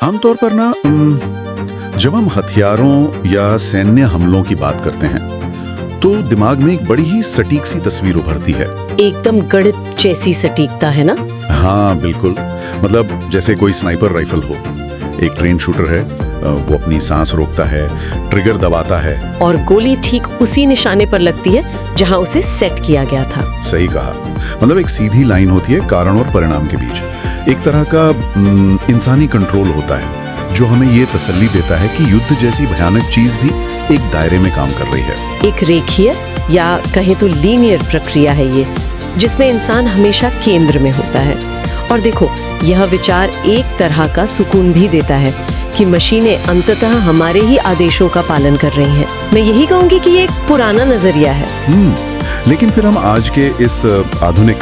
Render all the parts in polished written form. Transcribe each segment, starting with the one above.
आमतौर पर ना जब हम हथियारों या सैन्य हमलों की बात करते हैं तो दिमाग में एक बड़ी ही सटीक सी तस्वीर उभरती है। एकदम गणित जैसी सटीकता है ना। हाँ बिल्कुल, मतलब जैसे कोई स्नाइपर राइफल हो, एक ट्रेन शूटर है, वो अपनी सांस रोकता है, ट्रिगर दबाता है और गोली ठीक उसी निशाने पर लगती है जहां उसे सेट किया गया था। सही कहा, मतलब एक सीधी लाइन होती है कारण और परिणाम के बीच। एक तरह का इंसानी कंट्रोल होता है जो हमें ये तसल्ली देता है कि युद्ध जैसी भयानक चीज भी एक दायरे में काम कर रही है। एक रेखीय या कहें तो लीनियर प्रक्रिया है ये, जिसमें इंसान हमेशा केंद्र में होता है। और देखो, यह विचार एक तरह का सुकून भी देता है कि मशीनें अंततः हमारे ही आदेशों का पालन कर रही हैं। मैं यही कहूंगी कि ये एक पुराना नजरिया है। लेकिन फिर हम आज के इस आधुनिक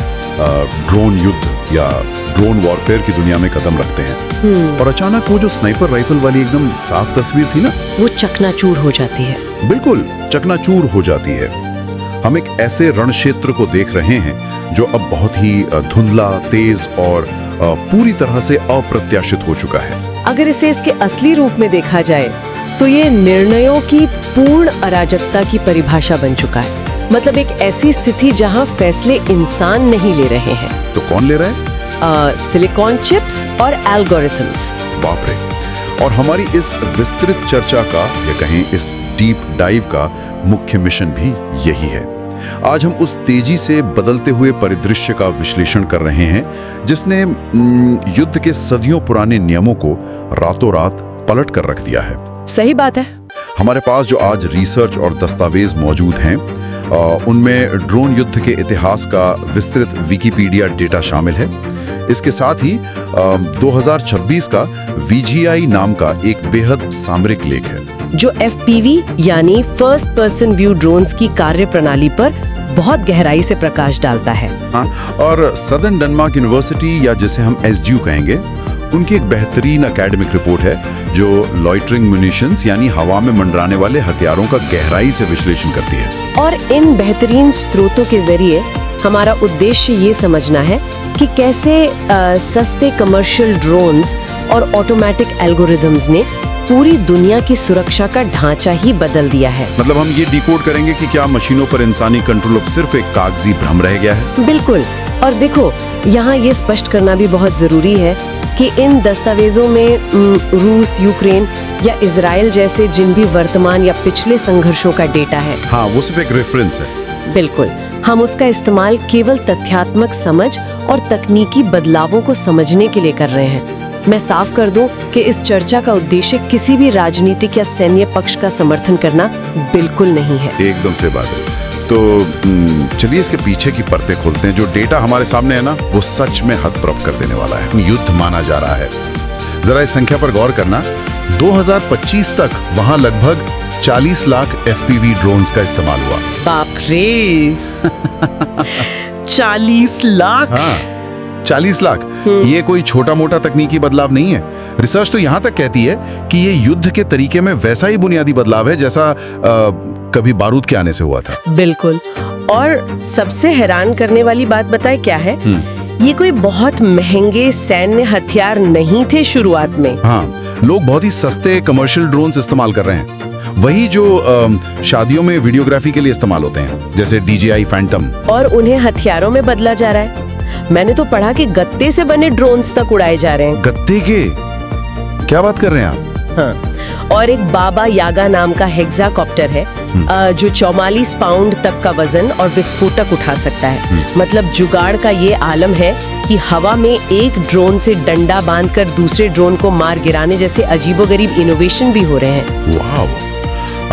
ड्रोन युद्ध या ड्रोन वॉरफेयर की दुनिया में कदम रखते हैं और अचानक वो जो स्नाइपर राइफल वाली एकदम साफ तस्वीर थी ना, वो चकनाचूर हो जाती है। बिल्कुल चकनाचूर हो जाती है। हम एक ऐसे रण क्षेत्र को देख रहे हैं जो अब बहुत ही धुंधला, तेज और पूरी तरह से अप्रत्याशित हो चुका है। अगर इसे इसके असली रूप में देखा जाए तो ये निर्णयों की पूर्ण अराजकता की परिभाषा बन चुका है। मतलब एक ऐसी स्थिति जहां फैसले इंसान नहीं ले रहे हैं। तो कौन ले रहा है? सिलिकॉन चिप्स और एल्गोरिथम्स। बाप रे। और हमारी इस विस्तृत चर्चा का या कहें इस डीप डाइव का मुख्य मिशन भी यही है। आज हम उस तेजी से बदलते हुए परिदृश्य का विश्लेषण कर रहे हैं जिसने युद्ध के सदियों पुराने नियमों को रातों रात पलट कर रख दिया है। सही बात है। हमारे पास जो आज रिसर्च और दस्तावेज मौजूद हैं उनमें ड्रोन युद्ध के इतिहास का विस्तृत विकिपीडिया डेटा शामिल है। इसके साथ ही 2026 का VGI नाम का एक बेहद सामरिक लेख है जो FPV यानी फर्स्ट पर्सन व्यू ड्रोन्स की कार्य प्रणाली पर बहुत गहराई से प्रकाश डालता है। हाँ, और सदर्न डेनमार्क यूनिवर्सिटी या जिसे हम SDU कहेंगे, उनकी एक बेहतरीन एकेडमिक रिपोर्ट है जो लॉइटरिंग म्यूनिशंस यानी हवा में मंडराने वाले हथियारों का गहराई से विश्लेषण करती है। और इन बेहतरीन स्रोतों के जरिए हमारा उद्देश्य ये समझना है कि कैसे सस्ते कमर्शियल ड्रोन्स और ऑटोमेटिक एल्गोरिथम्स ने पूरी दुनिया की सुरक्षा का ढांचा ही बदल दिया है। मतलब हम ये डिकोड करेंगे कि क्या मशीनों पर इंसानी कंट्रोल अब सिर्फ एक कागजी भ्रम रह गया है। बिल्कुल। और देखो, यहाँ ये स्पष्ट करना भी बहुत जरूरी है कि इन दस्तावेजों में रूस, यूक्रेन या इजराइल जैसे जिन भी वर्तमान या पिछले संघर्षों का डेटा है, हाँ, वो सिर्फ एक रेफरेंस है। बिल्कुल। हम उसका इस्तेमाल केवल तथ्यात्मक समझ और तकनीकी बदलावों को समझने के लिए कर रहे हैं। मैं साफ कर दूं कि इस चर्चा का उद्देश्य किसी भी राजनीतिक या सैन्य पक्ष का समर्थन करना बिल्कुल नहीं है। एकदम से बात है। तो चलिए इसके पीछे की परतें खोलते हैं। जो डेटा हमारे सामने है ना, वो सच में हतप्रभ कर देने वाला है। युद्ध माना जा रहा है। जरा इस संख्या पर गौर करना। 2025 तक वहां लगभग 40 लाख FPV ड्रोन्स का इस्तेमाल हुआ। बाप रे 40 लाख। हाँ, 40 लाख। ये कोई छोटा मोटा तकनीकी बदलाव नहीं है। रिसर्च तो यहाँ तक कहती है कि ये युद्ध के तरीके में वैसा ही बुनियादी बदलाव है जैसा कभी बारूद के आने से हुआ था। बिल्कुल। और सबसे हैरान करने वाली बात बताए क्या है? ये कोई बहुत महंगे सैन्य हथियार नहीं थे शुरुआत में। हाँ, लोग बहुत ही सस्ते कमर्शियल ड्रोन्स इस्तेमाल कर रहे हैं। वही जो शादियों में वीडियोग्राफी के लिए इस्तेमाल होते हैं, जैसे DJI फैंटम। और उन्हें हथियारों में बदला जा रहा है। मैंने तो पढ़ा कि गत्ते से बने ड्रोन्स तक उड़ाए जा रहे हैं। गत्ते के? क्या बात कर रहे हैं आप? हाँ। और एक बाबा यागा नाम का हेक्साकॉप्टर है जो 44 पाउंड तक का वजन और विस्फोटक उठा सकता है। मतलब जुगाड़ का ये आलम है कि हवा में एक ड्रोन से डंडा बांधकर दूसरे ड्रोन को मार गिराने जैसे अजीबोगरीब इनोवेशन भी हो रहे हैं। वाह!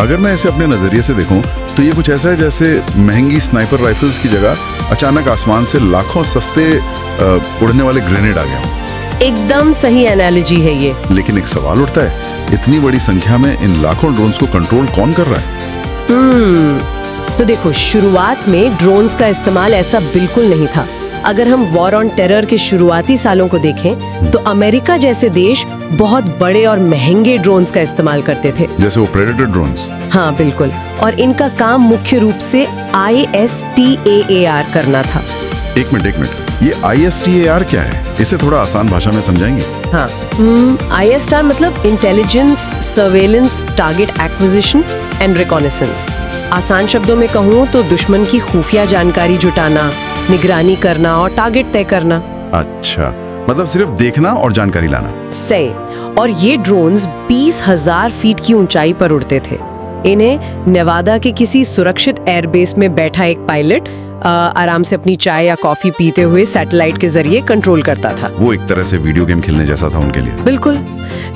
अगर मैं इसे अपने नजरिए से देखूं तो ये कुछ ऐसा है जैसे महंगी स्नाइपर राइफल्स की जगह अचानक आसमान से लाखों सस्ते उड़ने वाले ग्रेनेड आ गए। एकदम सही एनालॉजी है ये। लेकिन एक सवाल उठता है, इतनी बड़ी संख्या में इन लाखों ड्रोन्स को कंट्रोल कौन कर रहा है? तो देखो, शुरुआत में ड्रोन्स का इस्तेमाल ऐसा बिल्कुल नहीं था। अगर हम वॉर ऑन टेरर के शुरुआती सालों को देखें तो अमेरिका जैसे देश बहुत बड़े और महंगे ड्रोन्स का इस्तेमाल करते थे, जैसे वो प्रेडेटर ड्रोन्स। हाँ बिल्कुल। और इनका काम मुख्य रूप से ISTAAR करना था। एक मिनट, ये ISTAR क्या है? इसे थोड़ा आसान भाषा में समझाएंगे? हाँ, ISTAR मतलब intelligence, surveillance, target acquisition and reconnaissance. आसान शब्दों में कहूँ तो दुश्मन की खुफिया जानकारी जुटाना, निगरानी करना और टारगेट तय करना। अच्छा, मतलब सिर्फ देखना और जानकारी लाना। सही। और ये ड्रोन्स 20,000 फीट की ऊंचाई पर उड़ते थे। इन्हें नेवादा के किसी सुरक्षित एयरबेस में बैठा एक पायलट आराम से अपनी चाय या कॉफी पीते हुए सैटेलाइट के जरिए कंट्रोल करता था। वो एक तरह से वीडियो गेम खेलने जैसा था उनके लिए। बिल्कुल।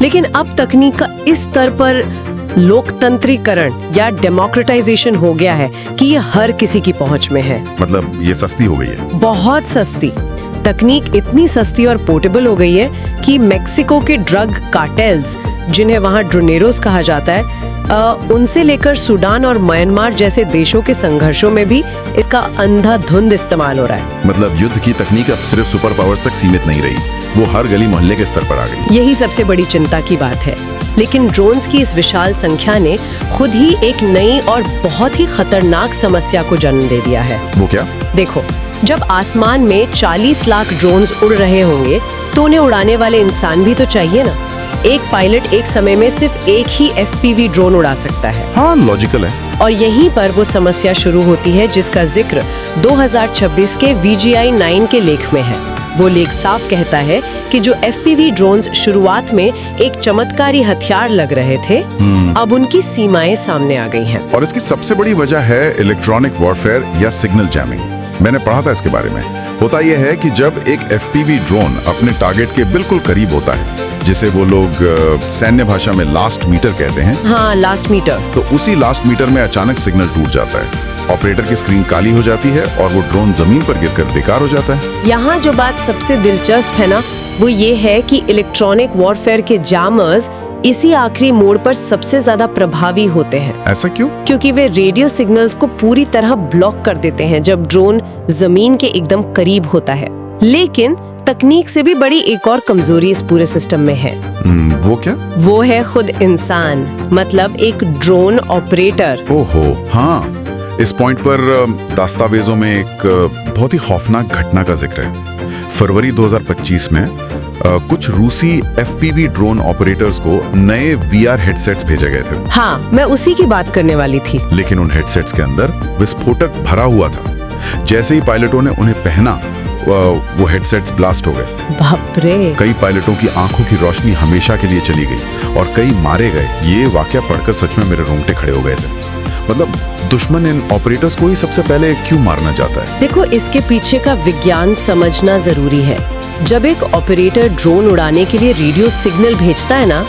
लेकिन अब तकनीक का इस स्तर पर लोकतंत्रीकरण या डेमोक्रेटाइजेशन हो गया है कि ये हर किसी की पहुंच में है। मतलब ये सस्ती हो गई है? बहुत सस्ती। तकनीक इतनी सस्ती और पोर्टेबल हो गई है कि मेक्सिको के ड्रग कार्टेल्स, जिन्हें वहाँ ड्रोनेरोस कहा जाता है, उनसे लेकर सूडान और म्यांमार जैसे देशों के संघर्षों में भी इसका अंधाधुंध इस्तेमाल हो रहा है। मतलब युद्ध की तकनीक अब सिर्फ सुपर पावर्स तक सीमित नहीं रही, वो हर गली मोहल्ले के स्तर पर आ गई। यही सबसे बड़ी चिंता की बात है। लेकिन ड्रोन्स की इस विशाल संख्या ने खुद ही एक नई और बहुत ही खतरनाक समस्या को जन्म दे दिया है। वो क्या? देखो, जब आसमान में 40 लाख ड्रोन्स उड़ रहे होंगे तो उन्हें उड़ाने वाले इंसान भी तो चाहिए ना। एक पायलट एक समय में सिर्फ एक ही FPV ड्रोन उड़ा सकता है। हाँ, लॉजिकल है। और यहीं पर वो समस्या शुरू होती है जिसका जिक्र 2026 के VGI-9 के लेख में है। वो लेख साफ कहता है कि जो FPV ड्रोन्स शुरुआत में एक चमत्कारी हथियार लग रहे थे, अब उनकी सीमाएं सामने आ गई हैं। और इसकी सबसे बड़ी वजह है इलेक्ट्रॉनिक वॉरफेयर या सिग्नल जैमिंग। मैंने पढ़ा था इसके बारे में। होता यह है कि जब एक FPV ड्रोन अपने टारगेट के बिल्कुल करीब होता है, जिसे वो लोग सैन्य भाषा में लास्ट मीटर कहते हैं। हाँ, लास्ट मीटर। तो उसी लास्ट मीटर में अचानक सिग्नल टूट जाता है, ऑपरेटर की स्क्रीन काली हो जाती है और वो ड्रोन जमीन पर गिरकर बेकार हो जाता है। यहाँ जो बात सबसे दिलचस्प है ना, वो ये है कि इलेक्ट्रॉनिक वॉरफेयर के जामर्स इसी आखिरी मोड़ पर सबसे ज्यादा प्रभावी होते हैं। ऐसा क्यों? क्योंकि वे रेडियो सिग्नल्स को पूरी तरह ब्लॉक कर देते हैं जब ड्रोन जमीन के एकदम करीब होता है। लेकिन तकनीक से भी बड़ी एक और कमजोरी इस पूरे सिस्टम में है। वो क्या? वो है खुद इंसान, मतलब एक ड्रोन ऑपरेटर। ओहो, हाँ। इस पॉइंट पर दस्तावेजों में एक बहुत ही खौफनाक घटना का जिक्र है। फरवरी 2025 में कुछ रूसी FPV ड्रोन ऑपरेटर्स को नए VR हेडसेट्स भेजे गए थे। हाँ, मैं उसी की बात करने वाली थी। लेकिन उन हेडसेट्स के अंदर विस्फोटक भरा हुआ था। जैसे ही पायलटों ने उन्हें पहना, वो हेडसेट्स ब्लास्ट हो गए। बाप रे। कई पायलटों की आंखों की रोशनी हमेशा के लिए चली गई और कई मारे गए। ये वाकया पढ़कर सच में मेरे रोंगटे खड़े हो गए थे। मतलब दुश्मन इन ऑपरेटर्स को ही सबसे पहले क्यों मारना चाहता है? देखो, इसके पीछे का विज्ञान समझना जरूरी है। जब एक ऑपरेटर ड्रोन उड़ाने के लिए रेडियो सिग्नल भेजता है ना,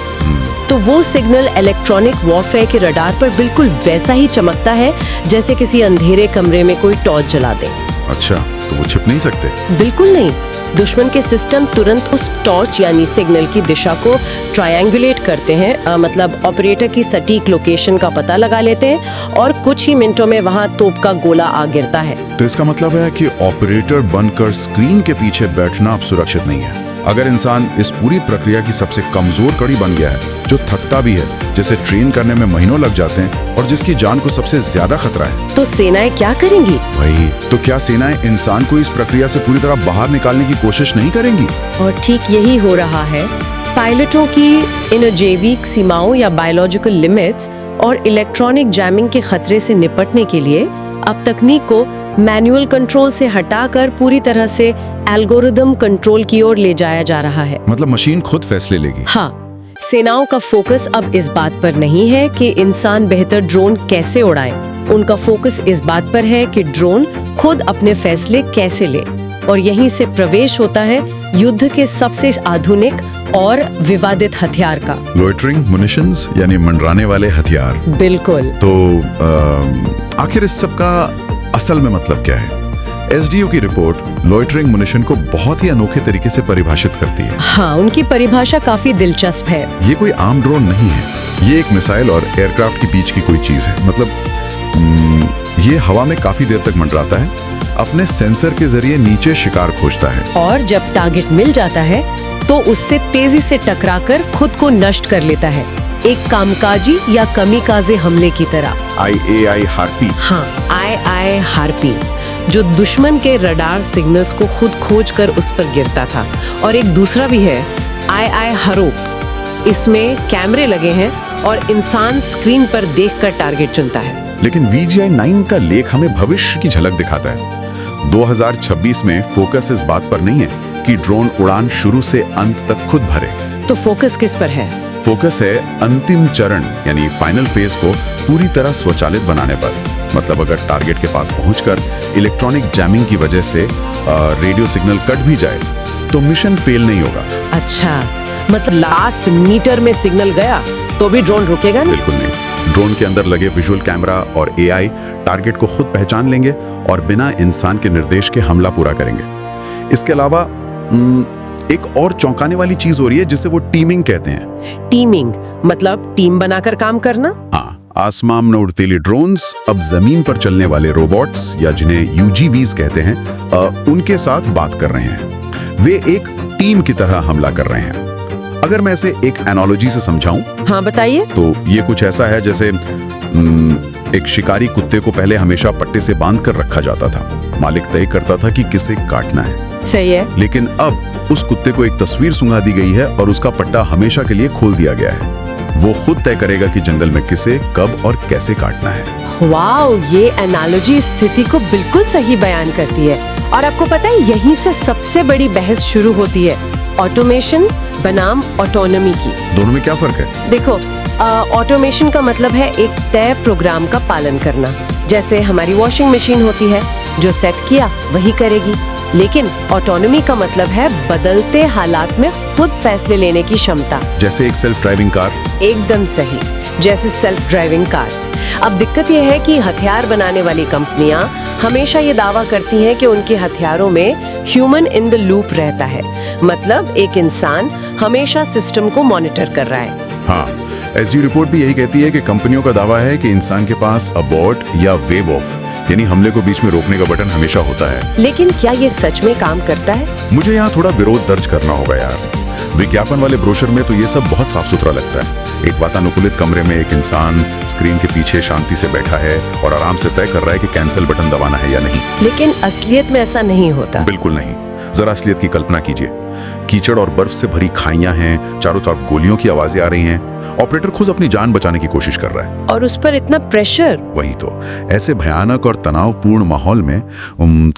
तो वो सिग्नल इलेक्ट्रॉनिक वॉरफेयर के रडार पर बिल्कुल वैसा ही चमकता है जैसे किसी अंधेरे कमरे में कोई टॉर्च जला दे। अच्छा, तो वो छिप नहीं सकते? बिल्कुल नहीं। दुश्मन के सिस्टम तुरंत उस टॉर्च यानी सिग्नल की दिशा को ट्रायंगुलेट करते हैं, मतलब ऑपरेटर की सटीक लोकेशन का पता लगा लेते हैं और कुछ ही मिनटों में वहां तोप का गोला आ गिरता है। तो इसका मतलब है कि ऑपरेटर बनकर स्क्रीन के पीछे बैठना अब सुरक्षित नहीं है। अगर इंसान इस पूरी प्रक्रिया की सबसे कमजोर कड़ी बन गया है, जो थकता भी है, जिसे ट्रेन करने में महीनों लग जाते हैं और जिसकी जान को सबसे ज्यादा खतरा है, तो सेनाएं क्या करेंगी? वही तो, क्या सेनाएं इंसान को इस प्रक्रिया से पूरी तरह बाहर निकालने की कोशिश नहीं करेंगी? और ठीक यही हो रहा है। पायलटों की इन जैविक सीमाओं या बायोलॉजिकल लिमिट्स और इलेक्ट्रॉनिक जैमिंग के खतरे से निपटने के लिए अब तकनीक को मैनुअल कंट्रोल से हटाकर पूरी तरह से एल्गोरिदम कंट्रोल की ओर ले जाया जा रहा है। मतलब मशीन खुद फैसले लेगी? हाँ, सेनाओं का फोकस अब इस बात पर नहीं है कि इंसान बेहतर ड्रोन कैसे उड़ाए। उनका फोकस इस बात पर है कि ड्रोन खुद अपने फैसले कैसे ले। और यहीं से प्रवेश होता है युद्ध के सबसे आधुनिक और विवादित हथियार का, लोइटरिंग मुनिशंस, यानी मंडराने वाले हथियार। बिल्कुल। तो आखिर इस सब का असल में मतलब क्या है? SDO की रिपोर्ट लोइटरिंग मुनिशन को बहुत ही अनोखे तरीके से परिभाषित करती है। हाँ, उनकी परिभाषा काफी दिलचस्प है। ये कोई आम ड्रोन नहीं है, ये एक मिसाइल और एयरक्राफ्ट के बीच की कोई चीज है। मतलब ये हवा में काफी देर तक मंडराता है, अपने सेंसर के जरिए नीचे शिकार खोजता है और जब टारगेट मिल जाता है तो उससे तेजी से टकराकर खुद को नष्ट कर लेता है, एक कामकाजी या कमीकाजे हमले की तरह। IAI harpy. हाँ, IAI हार्पी। जो दुश्मन के रडार सिग्नल्स को खुद खोज कर उस पर गिरता था। और एक दूसरा भी है आई हरोप। इसमें कैमरे लगे हैं और इंसान स्क्रीन पर देखकर टारगेट चुनता है। लेकिन VGI-9 का लेख हमें भविष्य की झलक दिखाता है। 2026 में फोकस इस बात पर नहीं है कि ड्रोन उड़ान शुरू से अंत तक खुद भरे। तो फोकस किस पर है? फोकस है अंतिम चरण यानी फाइनल फेज को पूरी तरह स्वचालित बनाने पर। मतलब अगर टारगेट के पास पहुंचकर इलेक्ट्रॉनिक जैमिंग की वजह से रेडियो सिग्नल कट भी जाए तो मिशन फेल नहीं होगा। अच्छा, मतलब लास्ट मीटर में सिग्नल गया तो भी ड्रोन रुकेगा नहीं? बिल्कुल नहीं। ड्रोन के अंदर लगे विजुअल कैमरा और AI टारगेट को खुद पहचान लेंगे और बिना इंसान के निर्देश के हमला पूरा करेंगे। इसके अलावा एक और चौंकाने वाली चीज हो रही है जिसे वो टीमिंग कहते हैं। टीमिंग मतलब टीम बनाकर काम करना? हाँ, आसमान में उड़ती ड्रोन्स अब जमीन पर चलने वाले रोबोट्स या जिन्हें UGVs कहते हैं उनके साथ बात कर रहे हैं। वे एक टीम की तरह हमला कर रहे हैं। अगर मैं इसे एक एनालॉजी से समझाऊं, हाँ बताइए। तो ये कुछ ऐसा है जैसे एक शिकारी कुत्ते को पहले हमेशा पट्टे से बांध कर रखा जाता था। मालिक तय करता था कि किसे काटना है। सही है। लेकिन अब उस कुत्ते को एक तस्वीर सुंघा दी गई है और उसका पट्टा हमेशा के लिए खोल दिया गया है। वो खुद तय करेगा कि जंगल में किसे, कब और कैसे काटना है। वाओ, ये एनालॉजी स्थिति को बिल्कुल सही बयान करती है। और आपको पता है यहीं से सबसे बड़ी बहस शुरू होती है, ऑटोमेशन बनाम ऑटोनॉमी की। दोनों में क्या फर्क है? देखो, ऑटोमेशन का मतलब है एक तय प्रोग्राम का पालन करना। जैसे हमारी वॉशिंग मशीन होती है, जो सेट किया वही करेगी। लेकिन ऑटोनॉमी का मतलब है बदलते हालात में खुद फैसले लेने की क्षमता। जैसे एक सेल्फ ड्राइविंग कार। एकदम सही, जैसे सेल्फ ड्राइविंग कार। अब दिक्कत यह है कि हथियार बनाने वाली कंपनियां हमेशा ये दावा करती हैं कि उनके हथियारों में ह्यूमन इन द लूप रहता है। मतलब एक इंसान हमेशा सिस्टम को मॉनिटर कर रहा है। हाँ, SG रिपोर्ट भी यही कहती है कि कंपनियों का दावा है कि इंसान के पास अबॉर्ट या वेव ऑफ यानी हमले को बीच में रोकने का बटन हमेशा होता है। लेकिन क्या ये सच में काम करता है? मुझे यहाँ थोड़ा विरोध दर्ज करना होगा यार। विज्ञापन वाले ब्रोशर में तो ये सब बहुत साफ सुथरा लगता है। एक वातानुकूलित कमरे में एक इंसान स्क्रीन के पीछे शांति से बैठा है और आराम से तय कर रहा है कि कैंसिल बटन दबाना है या नहीं। लेकिन असलियत में ऐसा नहीं होता। बिल्कुल नहीं। जरा असलियत की कल्पना कीजिए। कीचड़ और बर्फ से भरी खाइयां हैं, चारों तरफ गोलियों की आवाजें आ रही हैं। ऑपरेटर खुद अपनी जान बचाने की कोशिश कर रहा है। और उस पर इतना प्रेशर। वही तो, ऐसे भयानक और तनावपूर्ण माहौल में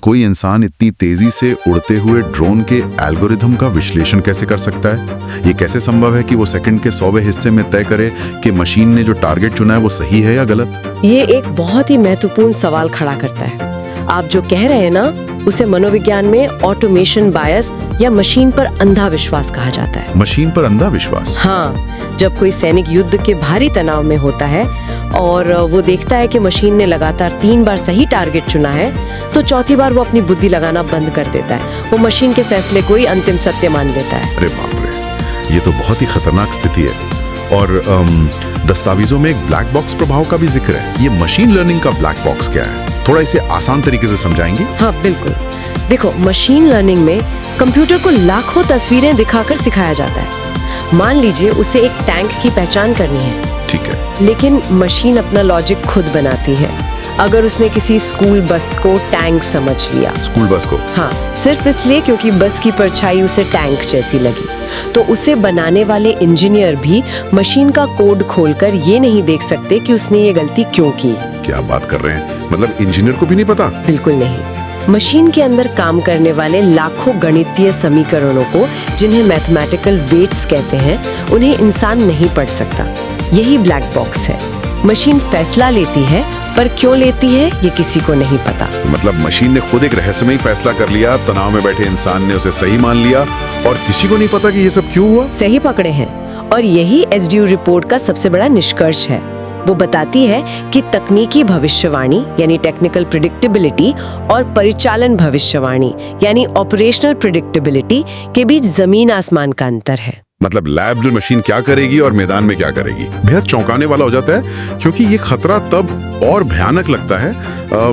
कोई इंसान इतनी तेजी से उड़ते हुए ड्रोन के एल्गोरिथम का विश्लेषण कैसे कर सकता है? ये कैसे संभव है कि वो सेकंड के 100वें हिस्से में तय करे कि मशीन ने जो टारगेट चुना है वो सही है या गलत? ये एक बहुत ही महत्वपूर्ण सवाल खड़ा करता है। आप जो कह रहे हैं ना, उसे मनोविज्ञान में ऑटोमेशन बायस या मशीन पर अंधा विश्वास कहा जाता है। मशीन पर अंधा विश्वास? हाँ, जब कोई सैनिक युद्ध के भारी तनाव में होता है और वो देखता है कि मशीन ने लगातार 3 बार सही टारगेट चुना है, तो चौथी बार वो अपनी बुद्धि लगाना बंद कर देता है। वो मशीन के फैसले को ही अंतिम सत्य मान लेता है। अरे बाप रे, ये तो बहुत ही खतरनाक स्थिति है। और दस्तावेजों में एक ब्लैक बॉक्स प्रभाव का भी जिक्र है। ये मशीन लर्निंग का ब्लैक बॉक्स क्या है? थोड़ा इसे आसान तरीके से समझाएंगे? हाँ बिल्कुल। देखो, मशीन लर्निंग में कंप्यूटर को लाखों तस्वीरें दिखाकर सिखाया जाता है। मान लीजिए उसे एक टैंक की पहचान करनी है। ठीक है। लेकिन मशीन अपना लॉजिक खुद बनाती है। अगर उसने किसी स्कूल बस को टैंक समझ लिया। स्कूल बस को? हाँ, सिर्फ इसलिए क्योंकि बस की परछाई उसे टैंक जैसी लगी, तो उसे बनाने वाले इंजीनियर भी मशीन का कोड खोलकर ये नहीं देख सकते कि उसने ये गलती क्यों की। क्या बात कर रहे हैं? मतलब इंजीनियर को भी नहीं पता? बिल्कुल नहीं। मशीन के अंदर काम करने वाले लाखों गणितीय समीकरणों को, जिन्हें मैथमेटिकल वेट्स कहते हैं, उन्हें इंसान नहीं पढ़ सकता। यही ब्लैक बॉक्स है। मशीन फैसला लेती है, पर क्यों लेती है ये किसी को नहीं पता। मतलब मशीन ने खुद एक रहस्यमयी फैसला कर लिया, तनाव में बैठे इंसान ने उसे सही मान लिया और किसी को नहीं पता कि ये सब क्यों हुआ। सही पकड़े हैं। और यही SDU रिपोर्ट का सबसे बड़ा निष्कर्ष है। वो बताती है कि तकनीकी भविष्यवाणी यानी टेक्निकल प्रिडिक्टेबिलिटी और परिचालन भविष्यवाणी यानी ऑपरेशनल प्रिडिक्टेबिलिटी के बीच जमीन आसमान का अंतर है। मतलब लैब में मशीन क्या करेगी और मैदान में क्या करेगी। बेहद चौंकाने वाला हो जाता है, क्योंकि ये खतरा तब और भयानक लगता है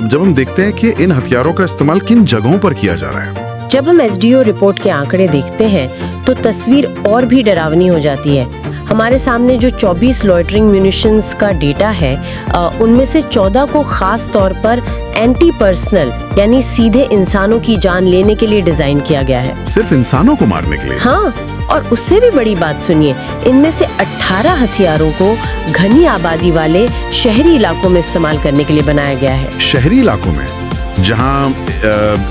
जब हम देखते हैं कि इन हथियारों का इस्तेमाल किन जगहों पर किया जा रहा है। जब हम SDO रिपोर्ट के आंकड़े देखते हैं तो तस्वीर और भी डरावनी हो जाती है। हमारे सामने जो 24 लॉइटरिंग म्यूनिशंस का डेटा है, उनमें से 14 को खास तौर पर एंटी पर्सनल यानी सीधे इंसानों की जान लेने के लिए डिजाइन किया गया है। सिर्फ इंसानों को मारने के लिए? हाँ, और उससे भी बड़ी बात सुनिए, इनमें से 18 हथियारों को घनी आबादी वाले शहरी इलाकों में इस्तेमाल करने के लिए बनाया गया है। शहरी इलाकों में, जहां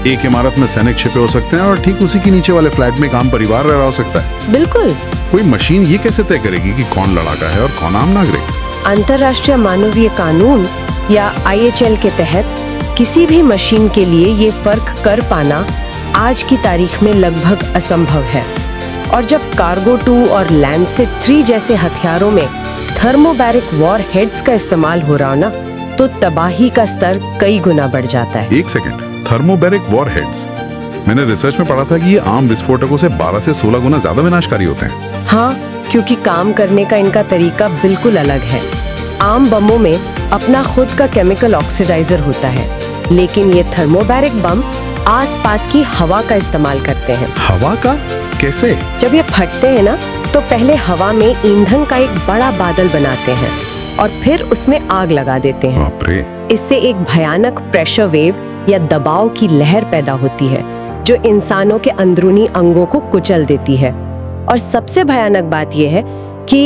एक इमारत में सैनिक छिपे हो सकते हैं और ठीक उसी के नीचे वाले फ्लैट में एक आम परिवार रह रहा हो सकता है? बिल्कुल। कोई मशीन ये कैसे तय करेगी कि कौन लड़ाका है और कौन आम नागरिक? अंतर्राष्ट्रीय मानवीय कानून या IHL के तहत किसी भी मशीन के लिए ये फर्क कर पाना आज की तारीख में लगभग असंभव है। और जब कार्गो 2 और लैंडसेट 3 जैसे हथियारों में थर्मोबैरिक वॉर हेड्स का इस्तेमाल हो रहा हो ना, तो तबाही का स्तर कई गुना बढ़ जाता है। एक सेकंड, थर्मोबैरिक वॉर हेड्स? मैंने रिसर्च में पढ़ा था कि ये आम विस्फोटकों से 12 से 16 गुना ज्यादा विनाशकारी होते हैं। हाँ, क्योंकि काम करने का इनका तरीका बिल्कुल अलग है। आम बमों में अपना खुद का केमिकल ऑक्सीडाइजर होता है, लेकिन ये थर्मोबैरिक बम आसपास की हवा का इस्तेमाल करते हैं। हवा का? कैसे? जब ये फटते हैं ना, तो पहले हवा में ईंधन का एक बड़ा बादल बनाते हैं और फिर उसमें आग लगा देते हैं। बाप रे। इससे एक भयानक प्रेशर वेव या दबाव की लहर पैदा होती है जो इंसानों के अंदरूनी अंगों को कुचल देती है। और सबसे भयानक बात यह है कि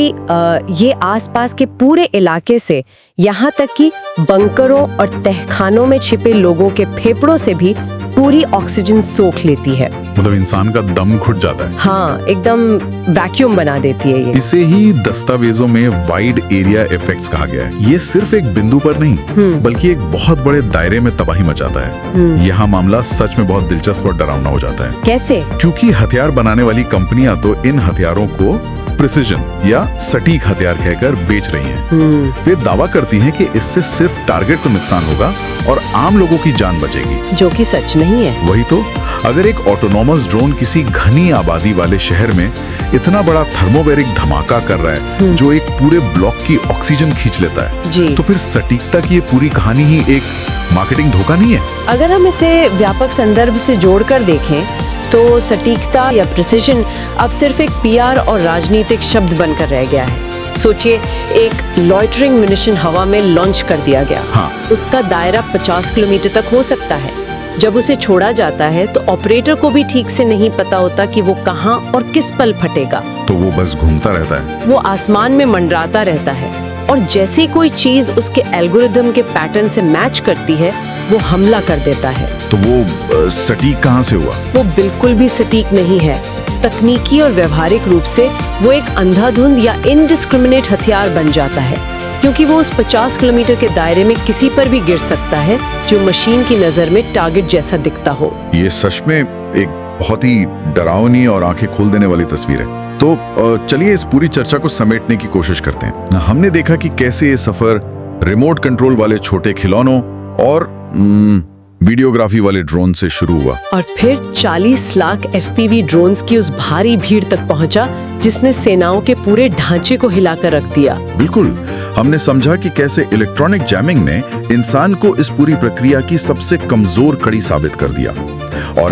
ये आसपास के पूरे इलाके से यहाँ तक कि बंकरों और तहखानों में छिपे लोगों के फेफड़ों से भी पूरी ऑक्सीजन सोख लेती है। मतलब इंसान का दम घुट जाता है। हाँ, एकदम वैक्यूम बना देती है ये। इसे ही दस्तावेजों में वाइड एरिया इफेक्ट्स कहा गया है। ये सिर्फ एक बिंदु पर नहीं, बल्कि एक बहुत बड़े दायरे में तबाही मचाता है। यहाँ मामला सच में बहुत दिलचस्प और डरावना हो जाता है। कैसे? क्योंकि हथियार बनाने वाली कंपनियां तो इन हथियारों को प्रिसिजन या सटीक हथियार कहकर बेच रही हैं। वे दावा करती हैं कि इससे सिर्फ टारगेट को नुकसान होगा और आम लोगों की जान बचेगी, जो कि सच नहीं है। वही तो, अगर एक ऑटोनोमस ड्रोन किसी घनी आबादी वाले शहर में इतना बड़ा थर्मोबैरिक धमाका कर रहा है जो एक पूरे ब्लॉक की ऑक्सीजन खींच लेता है, जी। तो फिर सटीकता की ये पूरी कहानी ही एक मार्केटिंग धोखा नहीं है? अगर हम इसे व्यापक संदर्भ से जोड़कर देखें तो सटीकता या प्रिसिजन अब सिर्फ एक PR और राजनीतिक शब्द बनकर रह गया है। सोचिए, एक लॉइटरिंग म्यूनिशन हवा में लॉन्च कर दिया गया। हाँ। उसका दायरा 50 किलोमीटर तक हो सकता है। जब उसे छोड़ा जाता है तो ऑपरेटर को भी ठीक से नहीं पता होता कि वो कहाँ और किस पल फटेगा। तो वो बस घूमता रहता है, वो आसमान में मंडराता रहता है और जैसे कोई चीज उसके एल्गोरिदम के पैटर्न से मैच करती है, वो हमला कर देता है। तो वो सटीक कहाँ से हुआ? वो बिल्कुल भी सटीक नहीं है। तकनीकी और व्यवहारिक रूप से वो एक अंधाधुंध या इनडिस्क्रिमिनेट हथियार बन जाता है, क्योंकि वो उस 50 किलोमीटर के दायरे में किसी पर भी गिर सकता है जो मशीन की नजर में टारगेट जैसा दिखता हो। ये सच में एक बहुत ही डरावनी और आंखें खोल देने वाली तस्वीर है। तो चलिए इस पूरी चर्चा को समेटने की कोशिश करते हैं। हमने देखा कि कैसे ये सफर रिमोट कंट्रोल वाले छोटे खिलौनों और वीडियोग्राफी वाले ड्रोन से शुरू हुआ, और फिर 40 लाख FPV ड्रोन्स की उस भारी भीड़ तक पहुंचा जिसने सेनाओं के पूरे ढांचे को हिलाकर रख दिया। बिल्कुल, हमने समझा कि कैसे इलेक्ट्रॉनिक जैमिंग ने इंसान को इस पूरी प्रक्रिया की सबसे कमजोर कड़ी साबित कर दिया। और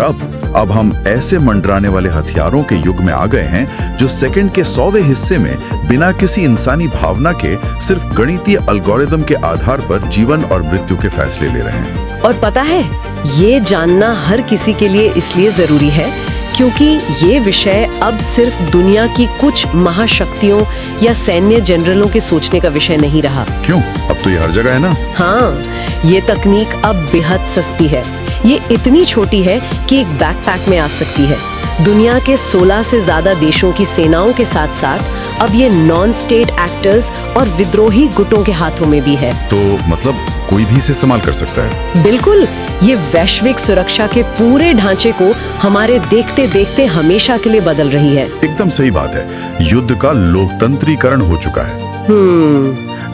अब हम ऐसे मंडराने वाले हथियारों के युग में आ गए हैं जो सेकंड के 100वें हिस्से में बिना किसी इंसानी भावना के सिर्फ गणितीय एल्गोरिदम के आधार पर जीवन और मृत्यु के फैसले ले रहे हैं। और पता है, ये जानना हर किसी के लिए इसलिए जरूरी है क्योंकि ये विषय अब सिर्फ दुनिया की कुछ महाशक्तियों या सैन्य जनरलों के सोचने का विषय नहीं रहा। क्यों? अब तो ये हर जगह है ना। हाँ, ये तकनीक अब बेहद सस्ती है। ये इतनी छोटी है कि एक बैकपैक में आ सकती है। दुनिया के 16 से ज्यादा देशों की सेनाओं के साथ साथ अब ये नॉन स्टेट एक्टर्स और विद्रोही गुटों के हाथों में भी है। तो मतलब कोई भी इसे इस्तेमाल कर सकता है? बिल्कुल, ये वैश्विक सुरक्षा के पूरे ढांचे को हमारे देखते देखते हमेशा के लिए बदल रही है। एकदम सही बात है। युद्ध का लोकतंत्रीकरण हो चुका है,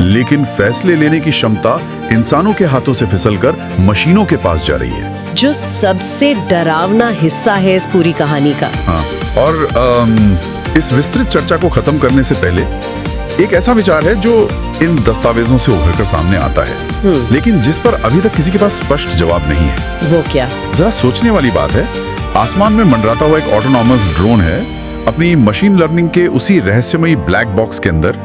लेकिन फैसले लेने की क्षमता इंसानों के हाथों से फिसलकर मशीनों के पास जा रही है, जो सबसे डरावना हिस्सा है इस पूरी कहानी का। हाँ, और इस विस्तृत चर्चा को खत्म करने से पहले एक ऐसा विचार है जो इन दस्तावेजों से उभरकर सामने आता है, लेकिन जिस पर अभी तक किसी के पास स्पष्ट जवाब नहीं है। वो क्या? जरा सोचने वाली बात है। आसमान में मंडराता हुआ एक ऑटोनॉमस ड्रोन है अपनी मशीन लर्निंग के उसी रहस्यमयी ब्लैक बॉक्स के अंदर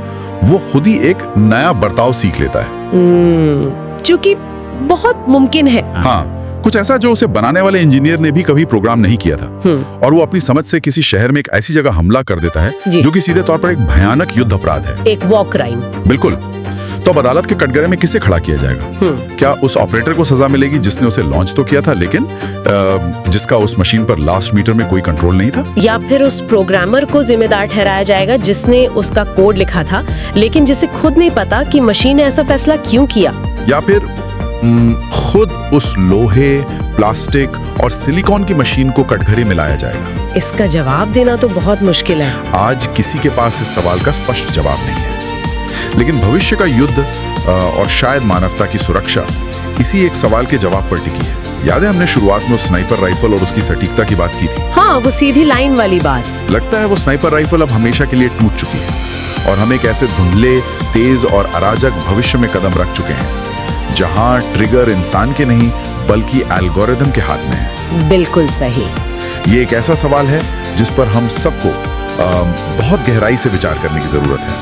वो खुद ही एक नया बर्ताव सीख लेता है। जो कि बहुत मुमकिन है। हाँ, कुछ ऐसा जो उसे बनाने वाले इंजीनियर ने भी कभी प्रोग्राम नहीं किया था। और वो अपनी समझ से किसी शहर में एक ऐसी जगह हमला कर देता है जो कि सीधे तौर पर एक भयानक युद्ध अपराध है, एक वॉर क्राइम। बिल्कुल। तो अब अदालत के कटघरे में किसे खड़ा किया जाएगा? क्या उस ऑपरेटर को सजा मिलेगी जिसने उसे लॉन्च तो किया था लेकिन जिसका उस मशीन पर लास्ट मीटर में कोई कंट्रोल नहीं था? या फिर उस प्रोग्रामर को जिम्मेदार ठहराया जाएगा जिसने उसका कोड लिखा था लेकिन जिसे खुद नहीं पता कि मशीन ने ऐसा फैसला क्यों किया? या फिर खुद उस लोहे, प्लास्टिक और सिलिकॉन की मशीन को कटघरे में लाया जाएगा? इसका जवाब देना तो बहुत मुश्किल है। आज किसी के पास इस सवाल का स्पष्ट जवाब नहीं है, लेकिन भविष्य का युद्ध और शायद मानवता की सुरक्षा इसी एक सवाल के जवाब पर टिकी है। याद है हमने शुरुआत में उस स्नाइपर राइफल और उसकी सटीकता की बात की थी? हाँ, वो सीधी लाइन वाली बात। लगता है वो स्नाइपर राइफल अब हमेशा के लिए टूट चुकी है और हम एक ऐसे धुंधले, तेज और अराजक भविष्य में कदम रख चुके हैं जहां ट्रिगर इंसान के नहीं बल्कि एल्गोरिदम के हाथ में है। बिल्कुल सही। ये एक ऐसा सवाल है जिस पर हम सबको बहुत गहराई से विचार करने की जरूरत है।